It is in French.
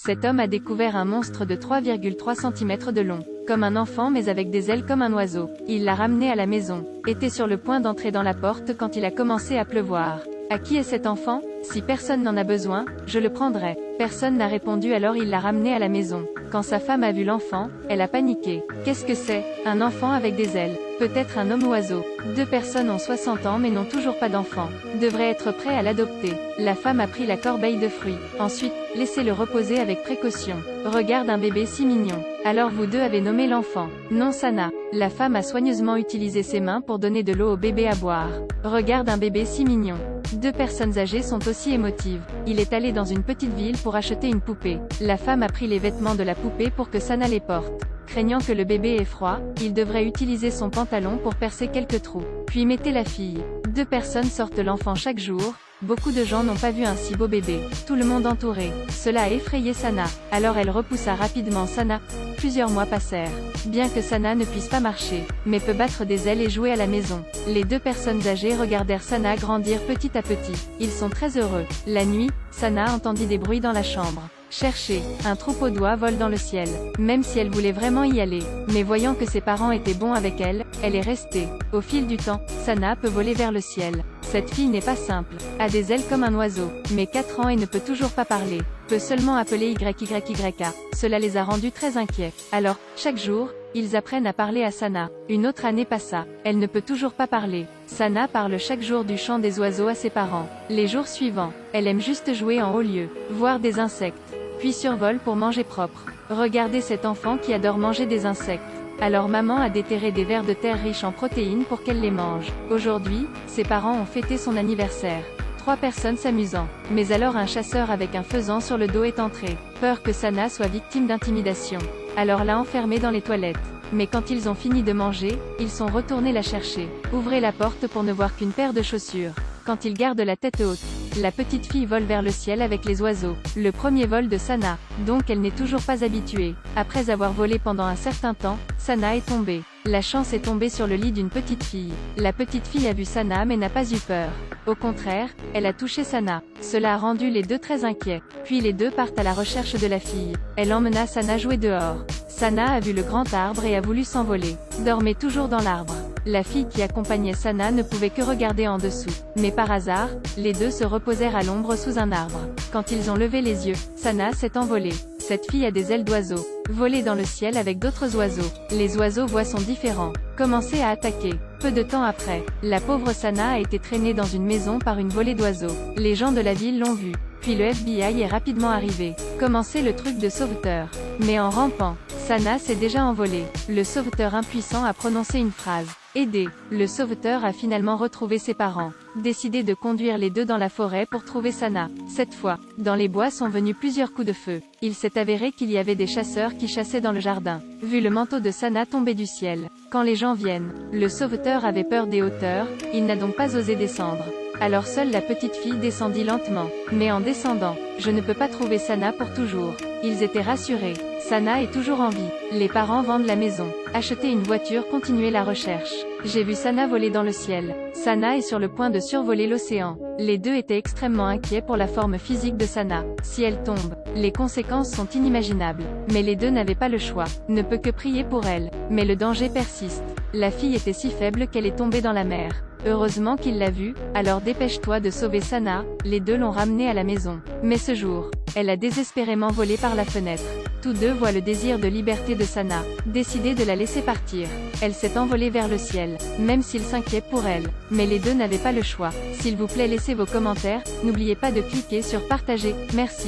cet homme a découvert un monstre de 3,3 cm de long, comme un enfant mais avec des ailes comme un oiseau. Il l'a ramené à la maison, était sur le point d'entrer dans la porte quand il a commencé à pleuvoir. À qui est cet enfant? Si personne n'en a besoin, je le prendrai. Personne n'a répondu, alors il l'a ramené à la maison. Quand sa femme a vu l'enfant, elle a paniqué. Qu'est-ce que c'est? Un enfant avec des ailes. Peut-être un homme oiseau. 2 personnes ont 60 ans mais n'ont toujours pas d'enfant. Devraient être prêts à l'adopter. La femme a pris la corbeille de fruits. Ensuite, laissez-le reposer avec précaution. Regarde un bébé si mignon. Alors vous deux avez nommé l'enfant. Non, Sana. La femme a soigneusement utilisé ses mains pour donner de l'eau au bébé à boire. Regarde un bébé si mignon. 2 personnes âgées sont aussi émotives. Il est allé dans une petite ville pour acheter une poupée. La femme a pris les vêtements de la poupée pour que Sana les porte. Craignant que le bébé ait froid, il devrait utiliser son pantalon pour percer quelques trous. Puis mettez la fille. 2 personnes sortent l'enfant chaque jour. Beaucoup de gens n'ont pas vu un si beau bébé. Tout le monde entouré. Cela a effrayé Sana. Alors elle repoussa rapidement Sana. Plusieurs mois passèrent. Bien que Sana ne puisse pas marcher, mais peut battre des ailes et jouer à la maison, les 2 personnes âgées regardèrent Sana grandir petit à petit. Ils sont très heureux. La nuit, Sana entendit des bruits dans la chambre. Cherchez, un troupeau d'oies vole dans le ciel. Même si elle voulait vraiment y aller, mais voyant que ses parents étaient bons avec elle, elle est restée. Au fil du temps, Sana peut voler vers le ciel. Cette fille n'est pas simple, a des ailes comme un oiseau, mais 4 ans et ne peut toujours pas parler, peut seulement appeler YYYA. Cela les a rendus très inquiets. Alors, chaque jour, ils apprennent à parler à Sana. Une autre année passa, elle ne peut toujours pas parler. Sana parle chaque jour du chant des oiseaux à ses parents. Les jours suivants, elle aime juste jouer en haut lieu, voir des insectes, puis survole pour manger propre. Regardez cet enfant qui adore manger des insectes. Alors maman a déterré des vers de terre riches en protéines pour qu'elle les mange. Aujourd'hui, ses parents ont fêté son anniversaire. 3 personnes s'amusant. Mais alors un chasseur avec un faisan sur le dos est entré. Peur que Sana soit victime d'intimidation. Alors l'a enfermée dans les toilettes. Mais quand ils ont fini de manger, ils sont retournés la chercher. Ouvrez la porte pour ne voir qu'une paire de chaussures. Quand il garde la tête haute, la petite fille vole vers le ciel avec les oiseaux. Le premier vol de Sana, donc elle n'est toujours pas habituée. Après avoir volé pendant un certain temps, Sana est tombée. La chance est tombée sur le lit d'une petite fille. La petite fille a vu Sana mais n'a pas eu peur. Au contraire, elle a touché Sana. Cela a rendu les 2 très inquiets. Puis les 2 partent à la recherche de la fille. Elle emmena Sana jouer dehors. Sana a vu le grand arbre et a voulu s'envoler. Dormait toujours dans l'arbre. La fille qui accompagnait Sana ne pouvait que regarder en dessous. Mais par hasard, les 2 se reposèrent à l'ombre sous un arbre. Quand ils ont levé les yeux, Sana s'est envolée. Cette fille a des ailes d'oiseau. Voler dans le ciel avec d'autres oiseaux. Les oiseaux voix sont différents. Commencez à attaquer. Peu de temps après, la pauvre Sana a été traînée dans une maison par une volée d'oiseaux. Les gens de la ville l'ont vue. Puis le FBI est rapidement arrivé. Commencez le truc de sauveteur. Mais en rampant, Sana s'est déjà envolée. Le sauveteur impuissant a prononcé une phrase. Aidez. Le sauveteur a finalement retrouvé ses parents. Décidé de conduire les 2 dans la forêt pour trouver Sana. Cette fois, dans les bois sont venus plusieurs coups de feu. Il s'est avéré qu'il y avait des chasseurs qui chassaient dans le jardin. Vu le manteau de Sana tomber du ciel. Quand les gens viennent, le sauveteur avait peur des hauteurs, il n'a donc pas osé descendre. Alors seule la petite fille descendit lentement. Mais en descendant, je ne peux pas trouver Sana pour toujours. Ils étaient rassurés. Sana est toujours en vie. Les parents vendent la maison. Achetez une voiture, continuez la recherche. J'ai vu Sana voler dans le ciel. Sana est sur le point de survoler l'océan. Les 2 étaient extrêmement inquiets pour la forme physique de Sana. Si elle tombe, les conséquences sont inimaginables. Mais les 2 n'avaient pas le choix. Ne peut que prier pour elle. Mais le danger persiste. La fille était si faible qu'elle est tombée dans la mer. Heureusement qu'il l'a vue, alors dépêche-toi de sauver Sana. Les 2 l'ont ramenée à la maison. Mais ce jour, elle a désespérément volé par la fenêtre. Tous 2 voient le désir de liberté de Sana. Décidé de la laisser partir. Elle s'est envolée vers le ciel, même s'il s'inquiète pour elle. Mais les 2 n'avaient pas le choix. S'il vous plaît, laissez vos commentaires, n'oubliez pas de cliquer sur partager. Merci.